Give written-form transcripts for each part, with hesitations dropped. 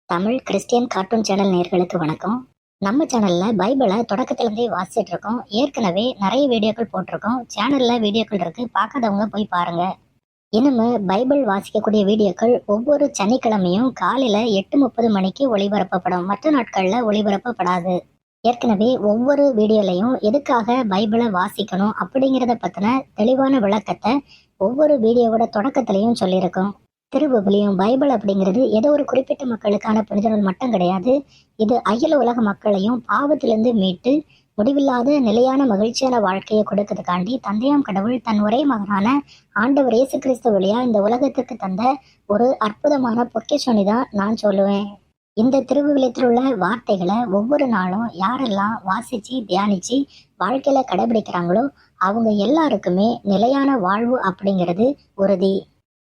Tamil Christian cartoon channel நேயர்களுக்கு வணக்கம். நம்ம சேனல்ல பைபிளை தொடக்கத்திலிருந்தே வாசிச்சுட்டு இருக்கோம். ஏற்கனவே நிறைய வீடியோக்கள் போட்டிருக்கோம். சேனல்ல வீடியோக்கள் இருக்கு, பார்க்காதவங்க போய் பாருங்க. இனிமே பைபிள் வாசிக்கக்கூடிய வீடியோக்கள் ஒவ்வொரு சனிக்கிழமையும் காலையில 8:30 மணிக்கு ஒளிபரப்பப்படும். மற்ற நாட்கள்ல ஒளிபரப்பப்படாது. ஏற்கனவே ஒவ்வொரு வீடியோலையும் எதுக்காக பைபிளை வாசிக்கணும் அப்படிங்கிறத பத்தின தெளிவான விளக்கத்தை ஒவ்வொரு வீடியோவோட தொடக்கத்திலையும் சொல்லியிருக்கோம். திருவிவிலியம் பைபிள் அப்படிங்கிறது ஏதோ ஒரு குறிப்பிட்ட மக்களுக்கான புனித நூல் மட்டும் கிடையாது. இது அகில உலக மக்களையும் பாவத்திலிருந்து மீட்டு முடிவில்லாத நிலையான மகிழ்ச்சியான வாழ்க்கையை கொடுக்கறதுக்காண்டி தந்தையாம் கடவுள் தன் ஒரே மகனான ஆண்டவர் இயேசு கிறிஸ்து வழியா இந்த உலகத்துக்கு தந்த ஒரு அற்புதமான பொக்கிஷம் தான் நான் சொல்லுவேன். இந்த திருவிவிலியத்தில் உள்ள வார்த்தைகளை ஒவ்வொரு நாளும் யாரெல்லாம் வாசிச்சு தியானிச்சு வாழ்க்கையில கடைபிடிக்கிறாங்களோ அவங்க எல்லாருக்குமே நிலையான வாழ்வு அப்படிங்கிறது உறுதி.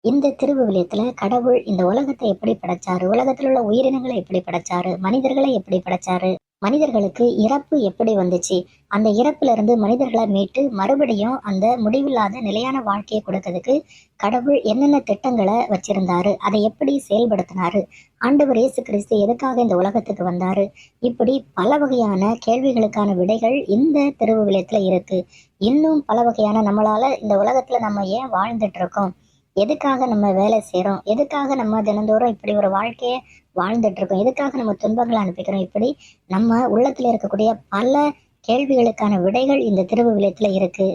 இந்த திருவிவிலியத்துல கடவுள் இந்த உலகத்தை எப்படி படைச்சாரு, உலகத்துல உள்ள உயிரினங்களை எப்படி படைச்சாரு, மனிதர்களை எப்படி படைச்சாரு, மனிதர்களுக்கு இறப்பு எப்படி வந்துச்சு, அந்த இறப்புல இருந்து மனிதர்களை மீட்டு மறுபடியும் அந்த முடிவில்லாத நிலையான வாழ்க்கையை கொடுக்கறதுக்கு கடவுள் என்னென்ன திட்டங்களை வச்சிருந்தாரு, அதை எப்படி செயல்படுத்தினாரு, ஆண்டவர் இயேசு கிறிஸ்து எதுக்காக இந்த உலகத்துக்கு வந்தாரு, இப்படி பல வகையான கேள்விகளுக்கான விடைகள் இந்த திருவிவிலியத்துல இருக்கு. இன்னும் பல வகையான நம்மளால இந்த உலகத்துல நம்ம ஏன் வாழ்ந்துட்டு இருக்கோம், எதுக்காக நம்ம வேலை செய்கிறோம், எதுக்காக நம்ம தினந்தோறும் இப்படி ஒரு வாழ்க்கையை வாழ்ந்துட்டு இருக்கோம், எதுக்காக நம்ம துன்பங்களை அனுப்பிக்கிறோம், இப்படி நம்ம உள்ளத்துல இருக்கக்கூடிய பல கேள்விகளுக்கான விடைகள் இந்த திருவிவிலியத்துல இருக்கு.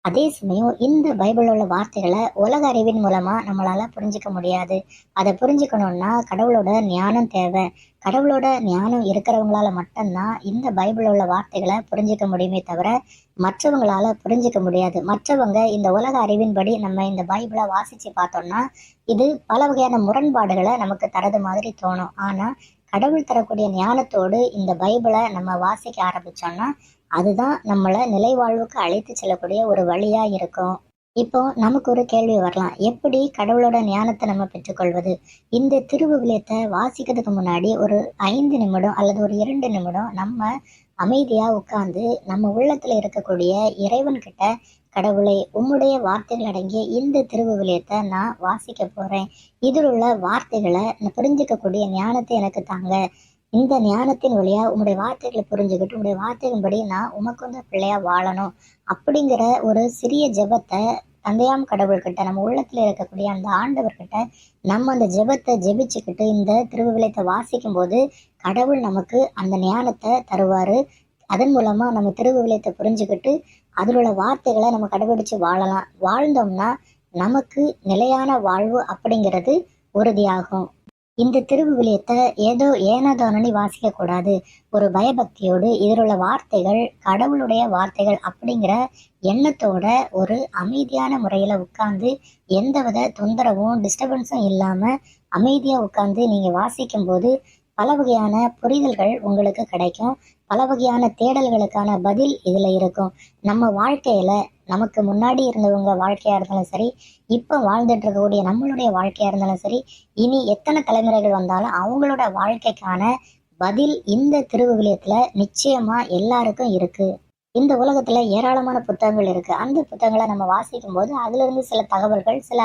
அதே சமயம் இந்த பைபிள் உள்ள வார்த்தைகளை உலக அறிவின் மூலமா நம்மளால புரிஞ்சிக்க முடியாது. அதை புரிஞ்சுக்கணும்னா கடவுளோட ஞானம் தேவை. கடவுளோட ஞானம் இருக்கிறவங்களால மட்டும்தான் இந்த பைபிள் உள்ள வார்த்தைகளை புரிஞ்சிக்க முடியுமே தவிர மற்றவங்களால புரிஞ்சிக்க முடியாது. மற்றவங்க இந்த உலக அறிவின்படி நம்ம இந்த பைபிளை வாசிச்சு பார்த்தோம்னா இது பல வகையான முரண்பாடுகளை நமக்கு தரது மாதிரி தோணும். ஆனா கடவுள் தரக்கூடிய ஞானத்தோடு இந்த பைபிளை நம்ம வாசிக்க ஆரம்பிச்சோம்னா அதுதான் நம்மளை நிலைவாழ்வுக்கு அழைத்து செல்லக்கூடிய ஒரு வழியா இருக்கும். இப்போ நமக்கு ஒரு கேள்வி வரலாம், எப்படி கடவுளோட ஞானத்தை நம்ம பெற்றுக்கொள்வது? இந்த திருவிவிலியத்தை வாசிக்கிறதுக்கு முன்னாடி ஒரு 5 நிமிடம் அல்லது ஒரு 2 நிமிடம் நம்ம அமைதியா உட்கார்ந்து நம்ம உள்ளத்துல இருக்கக்கூடிய இறைவன் கிட்ட, கடவுளை உம்முடைய வார்த்தைகள் அடங்கிய இந்த திருவிவிலியத்தை நான் வாசிக்க போறேன், இதில் உள்ள வார்த்தைகளை புரிஞ்சுக்கக்கூடிய ஞானத்தை எனக்கு தாங்க, இந்த ஞானத்தின் வழியா உங்களுடைய வார்த்தைகளை புரிஞ்சுக்கிட்டு உங்களுடைய வார்த்தைகளின்படி நான் உமக்கு வந்து பிள்ளையா வாழணும் அப்படிங்கிற ஒரு சிறிய ஜெபத்தை தந்தையாம் கடவுள்கிட்ட, நம்ம உள்ளத்துல இருக்கக்கூடிய அந்த ஆண்டவர்கிட்ட நம்ம அந்த ஜெபத்தை ஜெபிச்சுக்கிட்டு இந்த திருவிவிலியத்தை வாசிக்கும் போது கடவுள் நமக்கு அந்த ஞானத்தை தருவாரு. அதன் மூலமா நம்ம திருவிவிலியத்தை புரிஞ்சுக்கிட்டு அதில் உள்ள வார்த்தைகளை நம்ம கடைபிடிச்சு வாழலாம். வாழ்ந்தோம்னா நமக்கு நிலையான வாழ்வு அப்படிங்கிறது உறுதியாகும். இந்த திருவிவிலியத்தை ஏதோ ஏனோதானோன்னு வாசிக்க கூடாது. ஒரு பயபக்தியோடு இதில் உள்ள வார்த்தைகள் கடவுளுடைய வார்த்தைகள் அப்படிங்கிற எண்ணத்தோட ஒரு அமைதியான முறையில உட்கார்ந்து எந்தவித தொந்தரவும் டிஸ்டர்பன்ஸும் இல்லாம அமைதியா உட்கார்ந்து நீங்க வாசிக்கும் போது பல வகையான புரிதல்கள் உங்களுக்கு கிடைக்கும். பல வகையான தேடல்களுக்கான பதில் இதுல இருக்கும். நம்ம வாழ்க்கையில நமக்கு முன்னாடி இருந்தவங்க வாழ்க்கையா இருந்தாலும் சரி, இப்ப வாழ்ந்துட்டு இருக்கக்கூடிய நம்மளுடைய வாழ்க்கையா இருந்தாலும் சரி, இனி எத்தனை தலைமுறைகள் வந்தாலும் அவங்களோட வாழ்க்கைக்கான பதில் இந்த திருவிவிலியத்துல நிச்சயமா எல்லாருக்கும் இருக்கு. இந்த உலகத்துல ஏராளமான புத்தகங்கள் இருக்கு. அந்த புத்தகங்களை நம்ம வாசிக்கும் போது அதுல இருந்து சில தகவல்கள், சில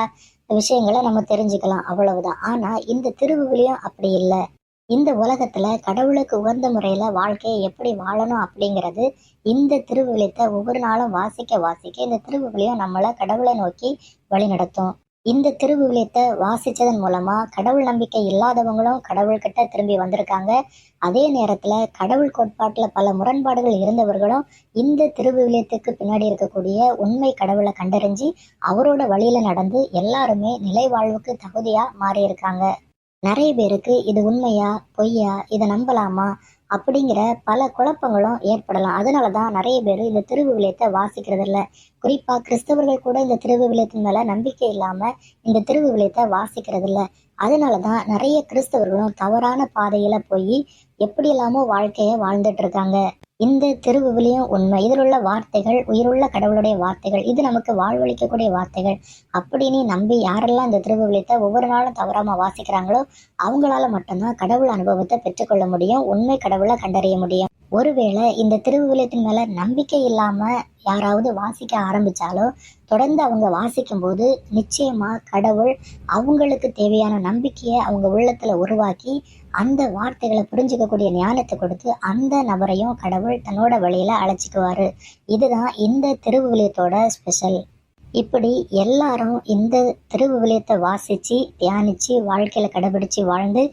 விஷயங்களை நம்ம தெரிஞ்சுக்கலாம், அவ்வளவுதான். ஆனா இந்த திருவிவிலியம் அப்படி இல்லை. இந்த உலகத்துல கடவுளுக்கு உகந்த முறையில வாழ்க்கையை எப்படி வாழணும் அப்படிங்கிறது இந்த திருவிவிலியத்தை ஒவ்வொரு நாளும் வாசிக்க வாசிக்க இந்த திருவிவிலியம் நம்மளை கடவுளை நோக்கி வழி நடத்தும். இந்த திருவிவிலியத்தை வாசிச்சதன் மூலமா கடவுள் நம்பிக்கை இல்லாதவங்களும் கடவுள்கிட்ட திரும்பி வந்திருக்காங்க. அதே நேரத்துல கடவுள் கோட்பாட்டுல பல முரண்பாடுகள் இருந்தவர்களும் இந்த திருவிவிலியத்துக்கு பின்னாடி இருக்கக்கூடிய உண்மை கடவுளை கண்டறிஞ்சு அவரோட வழியில நடந்து எல்லாருமே நிலை வாழ்வுக்கு தகுதியா மாறி இருக்காங்க. நிறைய பேருக்கு இது உண்மையா பொய்யா, இதை நம்பலாமா அப்படிங்கிற பல குழப்பங்களும் ஏற்படலாம். அதனாலதான் நிறைய பேர் இந்த திருவிவிலியத்தை வாசிக்கிறது இல்லை. குறிப்பா கிறிஸ்தவர்கள் கூட இந்த திருவிவிலியத்தின் மேல நம்பிக்கை இல்லாம இந்த திருவிவிலியத்தை வாசிக்கிறது இல்லை. அதனாலதான் நிறைய கிறிஸ்தவர்களும் தவறான பாதையில போய் எப்படி எல்லாமோ வாழ்க்கைய வாழ்ந்துட்டு இருக்காங்க. இந்த திருவிவிலியம் உண்மை, இதில் உள்ள வார்த்தைகள் உயிருள்ள கடவுளுடைய வார்த்தைகள், இது நமக்கு வாழ்வளிக்கக்கூடிய வார்த்தைகள் அப்படின்னு நம்பி யாரெல்லாம் இந்த திருவிவிலியத்தை ஒவ்வொரு நாளும் தவறாம வாசிக்கிறாங்களோ அவங்களால மட்டும்தான் கடவுள் அனுபவத்தை பெற்றுக்கொள்ள முடியும், உண்மை கடவுளை கண்டறிய முடியும். ஒருவேளை இந்த திருவிவிலியத்தின் மேல நம்பிக்கை இல்லாம யாராவது வாசிக்க ஆரம்பிச்சாலோ தொடர்ந்து அவங்க வாசிக்கும் போது நிச்சயமா கடவுள் அவங்களுக்கு தேவையான நம்பிக்கையை அவங்க உள்ளத்துல உருவாக்கி அந்த வார்த்தைகளை புரிஞ்சுக்கக்கூடிய ஞானத்தை கொடுத்து அந்த நபரையும் கடவுள் தன்னோட வழியில அழைச்சிக்குவாரு. இதுதான் இந்த திருவிவிலியத்தோட ஸ்பெஷல். இப்படி எல்லாரும் இந்த திருவிவிலியத்தை வாசிச்சு தியானிச்சு வாழ்க்கையில கடைபிடிச்சு வாழ்ந்து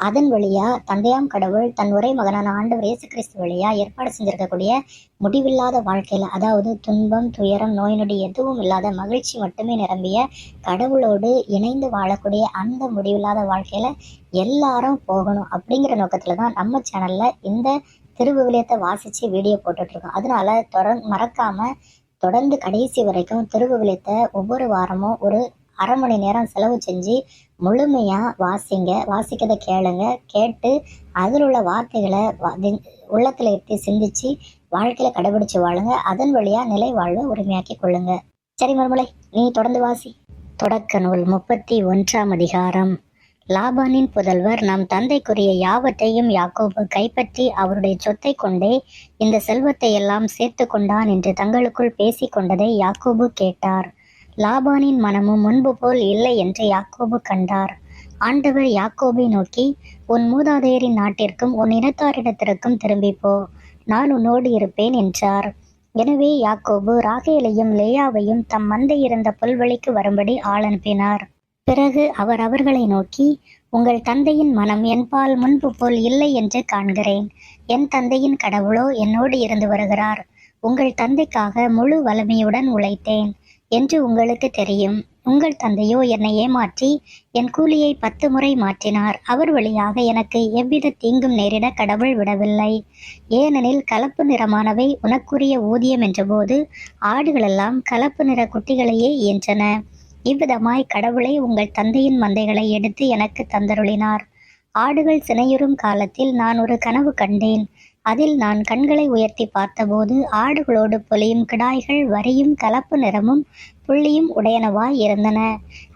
அதன் வழியா தந்தையாம் கடவுள் தன் ஒரே மகனான ஆண்டவர் இயேசு கிறிஸ்து வழியா ஏற்பாடு செஞ்சிருக்கக்கூடிய முடிவில்லாத வாழ்க்கையில, அதாவது துன்பம் துயரம் நோய் நொடி எதுவும் இல்லாத மகிழ்ச்சி மட்டுமே நிரம்பிய கடவுளோடு இணைந்து வாழக்கூடிய அந்த முடிவில்லாத வாழ்க்கையில எல்லாரும் போகணும் அப்படிங்கிற நோக்கத்துலதான் நம்ம சேனல்ல இந்த திருவிவிலியத்தை வாசிச்சு வீடியோ போட்டுட்டு இருக்கோம். அதனால மறக்காம தொடர்ந்து கடைசி வரைக்கும் திருவிவிலியத்தை ஒவ்வொரு வாரமும் ஒரு அரை மணி நேரம் செலவு செஞ்சு முழுமையா வாசிங்க. வாசிக்கிறத கேளுங்க. கேட்டு அதில் உள்ள வார்த்தைகளை உள்ளத்துல எடுத்து சிந்திச்சு வாழ்க்கையில கடைபிடிச்சு வாழுங்க. அதன் வழியா நிலை வாழ்வை உரிமையாக்கி கொள்ளுங்க. சரி மருமலை, நீ தொடர்ந்து வாசி. தொடக்க நூல் 31ஆம் அதிகாரம். லாபானின் புதல்வர் நம் தந்தைக்குரிய யாவற்றையும் யாக்கோபு கைப்பற்றி அவருடைய சொத்தை கொண்டே இந்த செல்வத்தை எல்லாம் சேர்த்து கொண்டான் என்று தங்களுக்குள் பேசி கொண்டதை யாக்கோபு கேட்டார். லாபானின் மனமும் முன்பு போல் இல்லை என்று யாக்கோபு கண்டார். ஆண்டவர் யாக்கோபை நோக்கி, உன் மூதாதையரின் நாட்டிற்கும் உன் இனத்தாரிடத்திற்கும் திரும்பிப்போ, நான் உன்னோடு இருப்பேன் என்றார். எனவே யாக்கோபு ராகேலையும் லேயாவையும் தம் மந்தை இருந்த புல்வெளிக்கு வரும்படி ஆள் அனுப்பினார். பிறகு அவர் அவர்களை நோக்கி, உங்கள் தந்தையின் மனம் என்பால் முன்பு போல் இல்லை என்று காண்கிறேன். என் தந்தையின் கடவுளோ என்னோடு இருந்து வருகிறார். உங்கள் தந்தைக்காக முழு வலிமையுடன் உழைத்தேன் என்று உங்களுக்கு தெரியும். உங்கள் தந்தையோ என்னை ஏமாற்றி என் கூலியை 10 முறை மாற்றினார். அவர் வழியாக எனக்கு எவ்வித தீங்கும் நேரிட கடவுள் விடவில்லை. ஏனெனில் கலப்பு நிறமானவை உனக்குரிய ஊதியம் என்றபோது ஆடுகளெல்லாம் கலப்பு நிற குட்டிகளையே ஈன்றன. இவ்விதமாய் கடவுளை உங்கள் தந்தையின் மந்தைகளை எடுத்து எனக்கு தந்தருளினார். ஆடுகள் சினையுறும் காலத்தில் நான் ஒரு கனவு கண்டேன். அதில் நான் கண்களை உயர்த்தி பார்த்தபோது ஆடுகளோடு பொலியும் கிடாய்கள் வரியும் கலப்பு நிறமும் புள்ளியும் உடையனவாய் இருந்தன.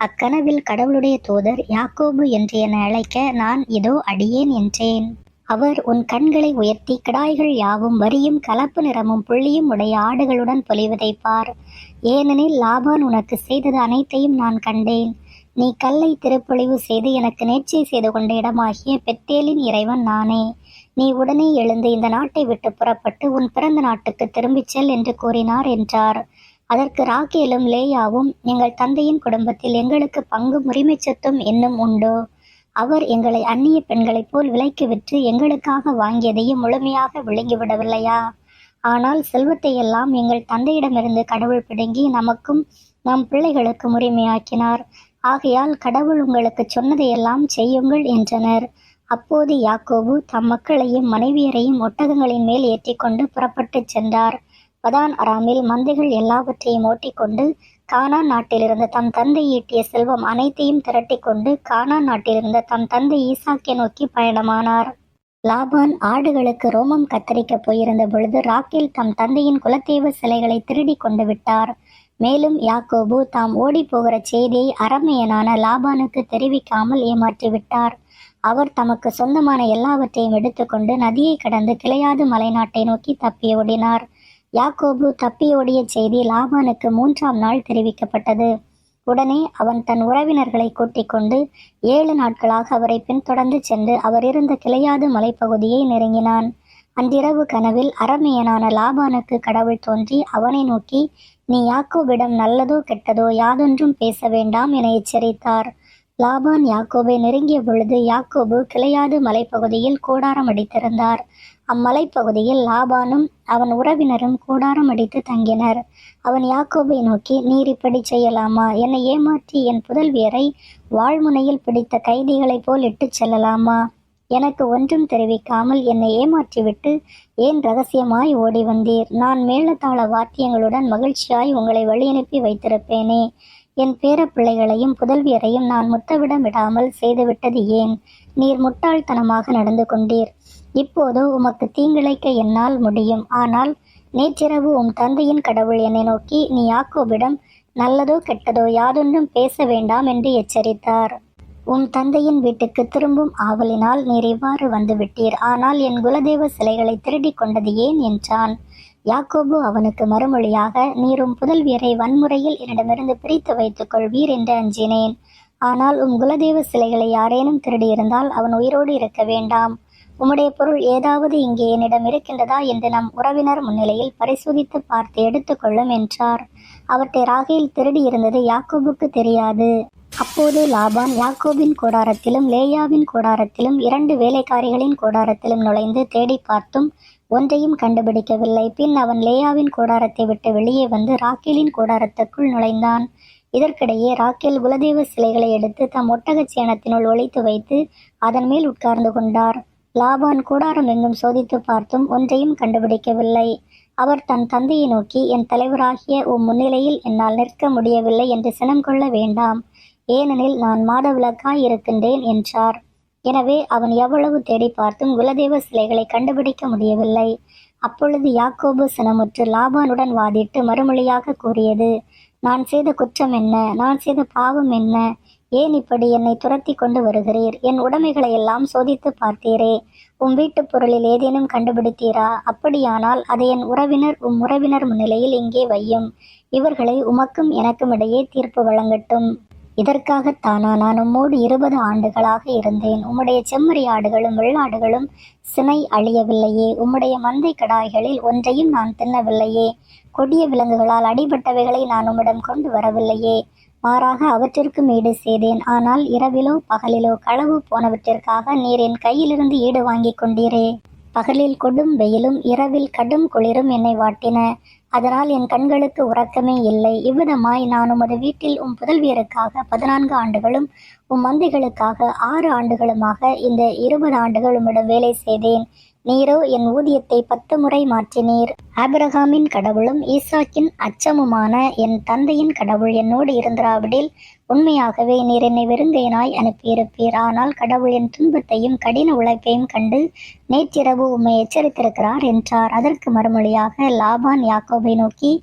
அக்கனவில் கடவுளுடைய தூதர் யாக்கோபு என்று என்னை அழைக்க நான் இதோ அடியேன் என்றேன். அவர், உன் கண்களை உயர்த்தி கிடாய்கள் யாவும் வரியும் கலப்பு நிறமும் புள்ளியும் உடைய ஆடுகளுடன் பொலிவதை பார். ஏனெனில் லாபான் உனக்கு செய்தது அனைத்தையும் நான் கண்டேன். நீ கல்லை திருப்பொழிவு செய்து எனக்கு நேர்ச்சை செய்து கொண்ட இடமாகிய பெத்தேலின் இறைவன் நானே. நீ உடனே எழுந்து இந்த நாட்டை விட்டு புறப்பட்டு உன் பிறந்த நாட்டுக்கு திரும்பிச் செல் என்று கூறினார் என்றார். அதற்கு ராகேலும் லேயாவும், எங்கள் தந்தையின் குடும்பத்தில் எங்களுக்கு பங்கும் உரிமை சொத்தும் இன்னும் உண்டோ? அவர் எங்களை அந்நிய பெண்களைப் போல் விலைக்கு விற்று எங்களுக்காக வாங்கியதையும் முழுமையாக விழுங்கிவிடவில்லையா? ஆனால் செல்வத்தை எல்லாம் எங்கள் தந்தையிடமிருந்து கடவுள் பிடுங்கி நமக்கும் நம் பிள்ளைகளுக்கும் உரிமையாக்கினார். ஆகையால் கடவுள் உங்களுக்கு சொன்னதையெல்லாம் செய்யுங்கள் என்றனர். அப்போது யாக்கோபு தம் மக்களையும் மனைவியரையும் ஒட்டகங்களின் மேல் ஏற்றி கொண்டு புறப்பட்டு சென்றார். பதான் அராமில் மந்தைகள் எல்லாவற்றையும் ஓட்டிக்கொண்டு கானான் நாட்டிலிருந்து தம் தந்தை ஈட்டிய செல்வம் அனைத்தையும் திரட்டி கொண்டு கானான் நாட்டிலிருந்த தம் தந்தை ஈசாக்கை நோக்கி பயணமானார். லாபான் ஆடுகளுக்கு ரோமம் கத்தரிக்க போயிருந்த பொழுது ராக்கேல் தம் தந்தையின் குலதெய்வ சிலைகளை திருடி கொண்டு விட்டார். மேலும் யாக்கோபு தாம் ஓடி போகிற செய்தியை அரமையனான லாபானுக்கு தெரிவிக்காமல் ஏமாற்றி விட்டார். அவர் தமக்கு சொந்தமான எல்லாவற்றையும் எடுத்துக்கொண்டு நதியை கடந்து கிளையாது மலைநாட்டை நோக்கி தப்பி ஓடினார். யாக்கோபு தப்பியோடிய செய்தி லாபானுக்கு 3ஆம் நாள் தெரிவிக்கப்பட்டது. உடனே அவன் தன் உறவினர்களை கூட்டிக் கொண்டு 7 நாட்களாக அவரை பின்தொடர்ந்து சென்று அவர் இருந்த கிளையாது மலைப்பகுதியை நெருங்கினான். அன்றிரவு கனவில் அரமையனான லாபானுக்கு கடவுள் தோன்றி அவனை நோக்கி, நீ யாக்கோபிடம் நல்லதோ கெட்டதோ யாதொன்றும் பேச வேண்டாம் என எச்சரித்தார். லாபான் யாக்கோபை நெருங்கிய பொழுது யாக்கோபு கிளையாது மலைப்பகுதியில் கூடாரம் அடித்திருந்தார். அம்மலைப்பகுதியில் லாபானும் அவன் உறவினரும் கூடாரம் அடித்து தங்கினர். அவன் யாக்கோபை நோக்கி, நீர் இப்படி செய்யலாமா? என்னை ஏமாற்றி என் புதல்வியரை வாழ்முனையில் பிடித்த கைதிகளைப் போல் இட்டுச் செல்லலாமா? எனக்கு ஒன்றும் தெரிவிக்காமல் என்னை ஏமாற்றிவிட்டு ஏன் ரகசியமாய் ஓடி வந்தீர்? நான் மேளதாள வாத்தியங்களுடன் மகிழ்ச்சியாய் உங்களை வழியனுப்பி வைத்திருப்பேனே. என் பேர பிள்ளைகளையும் புதல்வியரையும் நான் முத்தவிட விடாமல் செய்துவிட்டது ஏன்? நீர் முட்டாள்தனமாக நடந்து கொண்டீர். இப்போதோ உமக்கு தீங்கிழைக்க என்னால் முடியும். ஆனால் நேற்றிரவு உம் தந்தையின் கடவுள் என்னை நோக்கி, நீ யாக்கோபிடம் நல்லதோ கெட்டதோ யாதொன்றும் பேச வேண்டாம் என்று எச்சரித்தார். உம் தந்தையின் வீட்டுக்கு திரும்பும் ஆவலினால் நீர் இவ்வாறு வந்துவிட்டீர். ஆனால் என் குலதெய்வ சிலைகளை திருடி கொண்டது ஏன் என்றான். யாக்கோபு அவனுக்கு மறுமொழியாக, நீரும் புதல்வியரை வன்முறையில் என்னிடமிருந்து பிரித்து வைத்துக் கொள்வீர் என்று அஞ்சினேன். ஆனால் குலதெய்வ சிலைகளை யாரேனும் திருடியிருந்தால் அவன் உயிரோடு இருக்க வேண்டாம். உம்முடைய பொருள் ஏதாவது இங்கே என்னிடம் இருக்கின்றதா என்று நம் உறவினர் முன்னிலையில் பரிசோதித்து பார்த்து எடுத்துக்கொள்ளும் என்றார். அவற்றை ராகேல் திருடி இருந்தது யாக்கோபுக்கு தெரியாது. அப்போது லாபான் யாக்கோபின் கூடாரத்திலும் லேயாவின் கூடாரத்திலும் 2 வேலைக்காரிகளின் கூடாரத்திலும் நுழைந்து தேடி பார்த்தும் ஒன்றையும் கண்டுபிடிக்கவில்லை. பின் அவன் லேயாவின் கூடாரத்தை விட்டு வெளியே வந்து ராக்கேலின் கூடாரத்துக்குள் நுழைந்தான். இதற்கிடையே ராக்கேல் குலதெய்வ சிலைகளை எடுத்து தம் ஒட்டகச் சேணத்தினுள் ஒளித்து வைத்து அதன் மேல் உட்கார்ந்து கொண்டார். லாபான் கூடாரம் எங்கும் சோதித்து பார்த்தும் ஒன்றையும் கண்டுபிடிக்கவில்லை. அவர் தன் தந்தையை நோக்கி, என் தலைவராகிய முன்னிலையில் என்னால் நிற்க முடியவில்லை என்று சினம் கொள்ள வேண்டாம், ஏனெனில் நான் மாதவிலக்காய் இருக்கின்றேன் என்றார். எனவே அவன் எவ்வளவு தேடி பார்த்தும் குலதெய்வ சிலைகளை கண்டுபிடிக்க முடியவில்லை. அப்பொழுது யாக்கோபு சினமுற்று லாபானுடன் வாதிட்டு மறுமொழியாக கூறியது, நான் செய்த குற்றம் என்ன? நான் செய்த பாவம் என்ன? ஏன் இப்படி என்னை துரத்தி கொண்டு வருகிறீர்? என் உடைமைகளை எல்லாம் சோதித்து பார்த்தீரே, வீட்டுப் பொருளில் ஏதேனும் கண்டுபிடித்தீரா? அப்படியானால் அதை என் உறவினர் முன்னிலையில் இங்கே வையும். இவர்களை உமக்கும் எனக்கும் இடையே தீர்ப்பு வழங்கட்டும். இதற்காகத்தானா நான் உம்மோடு 20 ஆண்டுகளாக இருந்தேன். உம்முடைய செம்மறி ஆடுகளும் வெள்ளாடுகளும் சினை அழியவில்லையே. உம்முடைய மந்தை கடாய்களில் ஒன்றையும் நான் தின்னவில்லையே. கொடிய விலங்குகளால் அடிபட்டவைகளை நான் உம்மிடம் கொண்டு வரவில்லையே. மாறாக அவற்றிற்கும் ஈடு செய்தேன். ஆனால் இரவிலோ பகலிலோ களவு போனவற்றிற்காக நீர் என் கையிலிருந்து ஈடு வாங்கி கொண்டீரே. பகலில் கொடும் வெயிலும் இரவில் கடும் குளிரும் என்னை வாட்டின. அதனால் என் கண்களுக்கு உறக்கமே இல்லை. இவ்விதமாய் நான் உமது வீட்டில் புதல்வியருக்காக 14 ஆண்டுகளும் மந்தைகளுக்காக 6 ஆண்டுகளுமாக இந்த 20 ஆண்டுகள் உம்மிடம் வேலை செய்தேன். நீரோ என் ஊதியத்தை 10 முறை மாற்றினீர். ஆபிரகாமின் கடவுளும் ஈசாக்கின் அச்சமுமான என் தந்தையின் கடவுள் என்னோடு இருந்திராவிடில் உண்மையாகவே நீர் என்னை வெறுங்கையனாய் அனுப்பியிருப்பீர். ஆனால் கடவுள் என் துன்பத்தையும் கடின உழைப்பையும் கண்டு நேற்றிரவு உம்மை எச்சரித்திருக்கிறார் என்றார். அதற்கு மறுமொழியாக லாபான் யாக்கோபை நோக்கி,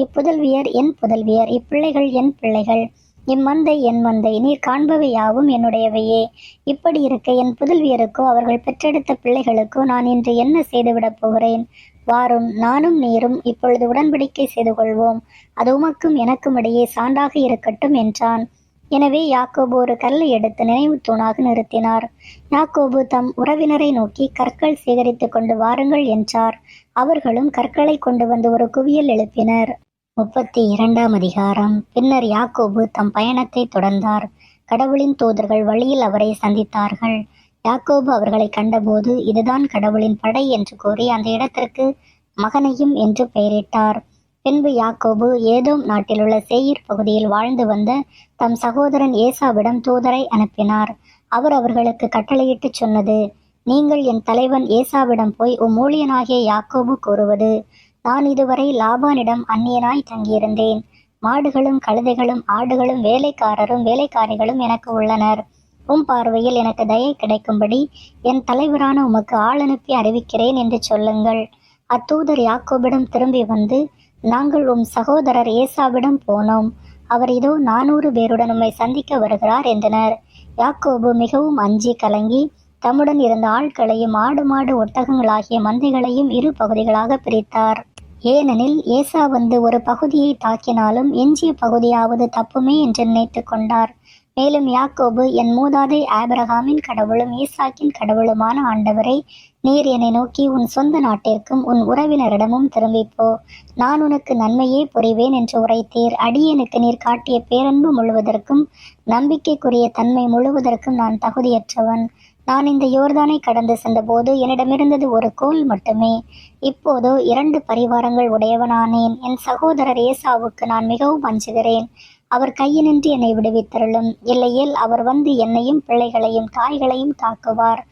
இப்புதல்வியர் என் புதல்வியர், இப்பிள்ளைகள் என் பிள்ளைகள், இம்மந்தை என் மந்தை, நீர் காண்பவை யாவும் என்னுடையவையே. இப்படி இருக்க என் புதல்வியருக்கோ அவர்கள் பெற்றெடுத்த பிள்ளைகளுக்கோ நான் இன்று என்ன செய்துவிடப் போகிறேன்? வாரும், நானும் நீரும் இப்பொழுது உடன்படிக்கை செய்து கொள்வோம். அது உமக்கும் எனக்கும் இடையே சான்றாக இருக்கட்டும் என்றான். எனவே யாக்கோபு ஒரு கல்லை எடுத்து நினைவு தூணாக நிறுத்தினார். யாக்கோபு தம் உறவினரை நோக்கி, கற்கள் சேகரித்து கொண்டு வாருங்கள் என்றார். அவர்களும் கற்களை கொண்டு வந்து ஒரு குவியல் எழுப்பினர். 32ஆம் அதிகாரம். பின்னர் யாக்கோபு தம் பயணத்தை தொடர்ந்தார். கடவுளின் தூதர்கள் வழியில் அவரை சந்தித்தார்கள். யாக்கோபு அவர்களை கண்டபோது, இதுதான் கடவுளின் படை என்று கூறி அந்த இடத்திற்கு மகனையும் என்று பெயரிட்டார். பின்பு யாக்கோபு ஏதோம் நாட்டிலுள்ள சேயீர் பகுதியில் வாழ்ந்து வந்த தம் சகோதரன் ஏசாவிடம் தூதரை அனுப்பினார். அவர் அவர்களுக்கு கட்டளையிட்டு சொன்னது, நீங்கள் என் தலைவன் ஏசாவிடம் போய் ஊழியனாகிய யாக்கோபு கூறுவது, நான் இதுவரை லாபானிடம் அந்நியனாய் தங்கியிருந்தேன். மாடுகளும் கழுதைகளும் ஆடுகளும் வேலைக்காரரும் வேலைக்காரிகளும் எனக்கு உள்ளனர். பார்வையில் எனக்கு தயை கிடைக்கும்படி என் தலைவரான உமக்கு ஆள் அனுப்பி அறிவிக்கிறேன் என்று சொல்லுங்கள். அத்தூதர் யாக்கோபிடம் திரும்பி வந்து, நாங்கள் சகோதரர் ஏசாவிடம் போனோம். அவர் இதோ 400 பேருடன் உம்மை சந்திக்க வருகிறார் என்றனர். யாக்கோபு மிகவும் அஞ்சி கலங்கி தம்முடன் இருந்த ஆட்களையும் ஆடு மாடு ஒட்டகங்களாகிய மந்தைகளையும் 2 பகுதிகளாக பிரித்தார். ஏனெனில் ஏசா வந்து ஒரு பகுதியை தாக்கினாலும் எஞ்சிய பகுதியாவது தப்புமே என்று நினைத்து கொண்டார். மேலும் யாக்கோபு, என் மூதாதை ஆபிரகாமின் கடவுளும் ஈசாக்கின் கடவுளுமான ஆண்டவரை, நீர் என்னை நோக்கி உன் சொந்த நாட்டிற்கும் உன் உறவினரிடமும் திரும்பிப்போ, நான் உனக்கு நன்மையே புரிவேன் என்று உரைத்தீர். அடியேனுக்கு நீர் காட்டிய பேரன்பு முழுவதற்கும் நம்பிக்கைக்குரிய தன்மை முழுவதற்கும் நான் தகுதியற்றவன். நான் இந்த யோர்தானை கடந்து சென்றபோது என்னிடமிருந்தது ஒரு கோல் மட்டுமே. இப்போதோ 2 பரிவாரங்கள் உடையவனானேன். என் சகோதரர் ஏசாவுக்கு நான் மிகவும் அஞ்சுகிறேன். அவர் கையினின்று என்னை விடுவித்தருளும். இல்லையேல் அவர் வந்து என்னையும் பிள்ளைகளையும் தாய்களையும் தாக்குவார்.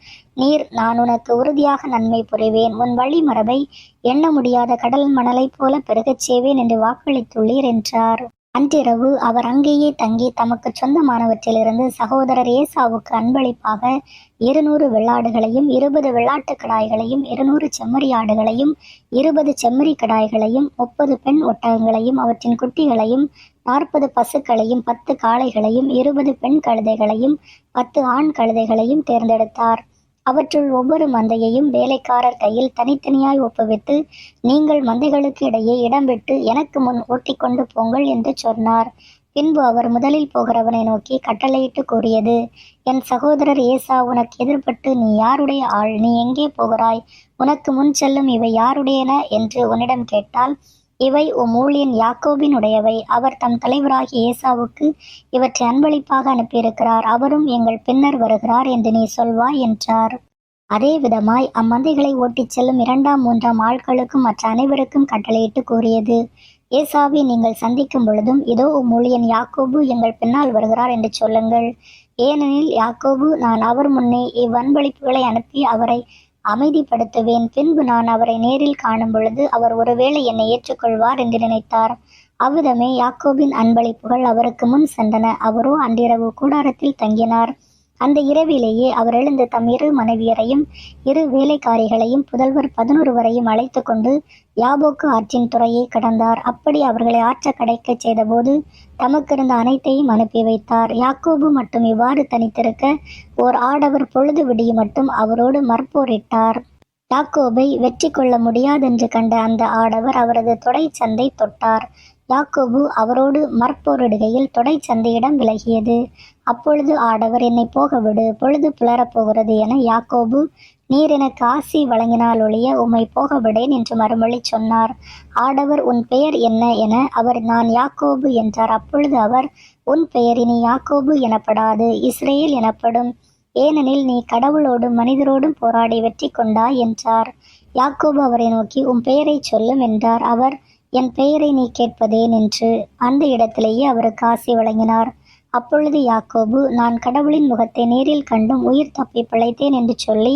நீர், நான் உனக்கு உறுதியாக நன்மை புரிவேன். உன் வழிமரபை எண்ண முடியாத கடல் மணலைப் போல பெருகச் செய்வேன் என்று வாக்களித்துள்ளீர் என்றார். அன்றிரவு அவர் அங்கேயே தங்கி தமக்கு சொந்தமானவற்றிலிருந்து சகோதரர் ஏசாவுக்கு அன்பளிப்பாக 200 வெள்ளாடுகளையும் 20 வெள்ளாட்டு கடாய்களையும் 200 செம்மறி ஆடுகளையும் 20 செம்மறி கடாய்களையும் 30 பெண் ஒட்டகங்களையும் அவற்றின் குட்டிகளையும் 40 பசுக்களையும் 10 காளைகளையும் 20 பெண் கழுதைகளையும் 10 ஆண் கழுதைகளையும் தேர்ந்தெடுத்தார். அவற்றுள் ஒவ்வொரு மந்தையையும் வேலைக்காரர் கையில் தனித்தனியாய் ஒப்புவித்து, நீங்கள் மந்தைகளுக்கு இடையே இடம் விட்டு எனக்கு முன் ஓட்டிக்கொண்டு போங்கள் என்று சொன்னார். பின்பு அவர் முதலில் போகிறவனை நோக்கி கட்டளையிட்டு கூறியது, என் சகோதரர் ஏசா, உனக்கு எதிர்பட்டு நீ யாருடைய ஆள்? நீ எங்கே போகிறாய்? உனக்கு முன் செல்லும் இவை யாருடையன என்று உன்னிடம் கேட்டால், இவை உம் ஊழியன் யாக்கோபின் உடையவை. அவர் தம் தலைவராகிய ஏசாவுக்கு இவற்றை அன்பளிப்பாக அனுப்பியிருக்கிறார். அவரும் எங்கள் பின்னர் வருகிறார் என்று நீ சொல்வாய் என்றார். அதே விதமாய் அம்மந்தைகளை ஓட்டிச் செல்லும் 2ஆம் 3ஆம் ஆட்களுக்கும் மற்ற அனைவருக்கும் கட்டளையிட்டு கூறியது, ஏசாவை நீங்கள் சந்திக்கும் பொழுதும், இதோ உம் ஊழியன் யாக்கோபு எங்கள் பின்னால் வருகிறார் என்று சொல்லுங்கள். ஏனெனில் யாக்கோபு, நான் அவர் முன்னே இவ்வன்பளிப்புகளை அனுப்பி அவரை அமைதிப்படுத்துவேன். பின்பு நான் அவரை நேரில் காணும் பொழுது அவர் ஒருவேளை என்னை ஏற்றுக்கொள்வார் என்று நினைத்தார். அவ்விதமே யாக்கோபின் அன்பளிப்புகள் அவருக்கு முன் சென்றன. அவரோ அன்றிரவு கூடாரத்தில் தங்கினார். அந்த இரவிலேயே அவர் எழுந்து தம் 2 மனைவியரையும் 2 வேலைக்காரிகளையும் புதல்வர் 11 வரையும் அழைத்து கொண்டு யாபோக்கு ஆற்றின் துறையை கடந்தார். அப்படி அவர்களை ஆற்ற கடைக்கச் செய்தபோது தமக்கிருந்த அனைத்தையும் அனுப்பி வைத்தார். யாக்கோபு மட்டும் இவ்வாறு தனித்திருக்க ஓர் ஆடவர் பொழுது விடியும் மட்டும் அவரோடு மற்போரிட்டார். யாக்கோபை வெற்றி கொள்ள முடியாதென்று கண்ட அந்த ஆடவர் அவரது தொடை சந்தை தொட்டார். யாக்கோபு அவரோடு மற்போரிடுகையில் தொடை சந்தையிடம் விலகியது. அப்பொழுது ஆடவர், என்னை போகவிடு, பொழுது புலரப்போகிறது என யாக்கோபு, நீர் எனக்கு ஆசி வழங்கினால் ஒழிய உம்மை போகவிடேன் என்று மறுமொழி சொன்னார். ஆடவர், உன் பெயர் என்ன என அவர், நான் யாக்கோபு என்றார். அப்பொழுது அவர், உன் பெயர் இனி யாக்கோபு எனப்படாது, இஸ்ரேல் எனப்படும். ஏனெனில் நீ கடவுளோடும் மனிதரோடும் போராடி வெற்றி கொண்டாய் என்றார். யாக்கோபு அவரை நோக்கி, உன் பெயரை சொல்லும் என்றார். அவர், என் பெயரை நீ கேட்பதேன் என்று அந்த இடத்திலேயே அவருக்கு ஆசி வழங்கினார். அப்பொழுது யாக்கோபு, நான் கடவுளின் முகத்தை நேரில் கண்டும் உயிர் தப்பி பிழைத்தேன் என்று சொல்லி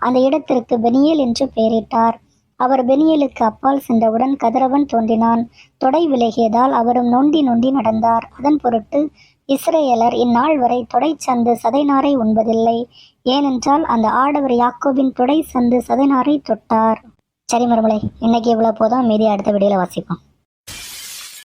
அந்த இடத்திற்கு பெனியேல் என்று பெயரிட்டார். அவர் பெனியேலுக்கு அப்பால் சென்றவுடன் கதிரவன் தோன்றினான். தொடை விலகியதால் அவரும் நொண்டி நொண்டி நடந்தார். அதன் பொருட்டு இஸ்ரேலர் இந்நாள் வரை தொடை சந்து சதைநாரை உண்பதில்லை. ஏனென்றால் அந்த ஆடவர் யாக்கோபின் தொடை சந்து சதைநாரை தொட்டார். சரி மருமலை, இன்னைக்கு இவ்வளோ போதும். மீதி அடுத்த வீடியோவில் வாசிப்போம்.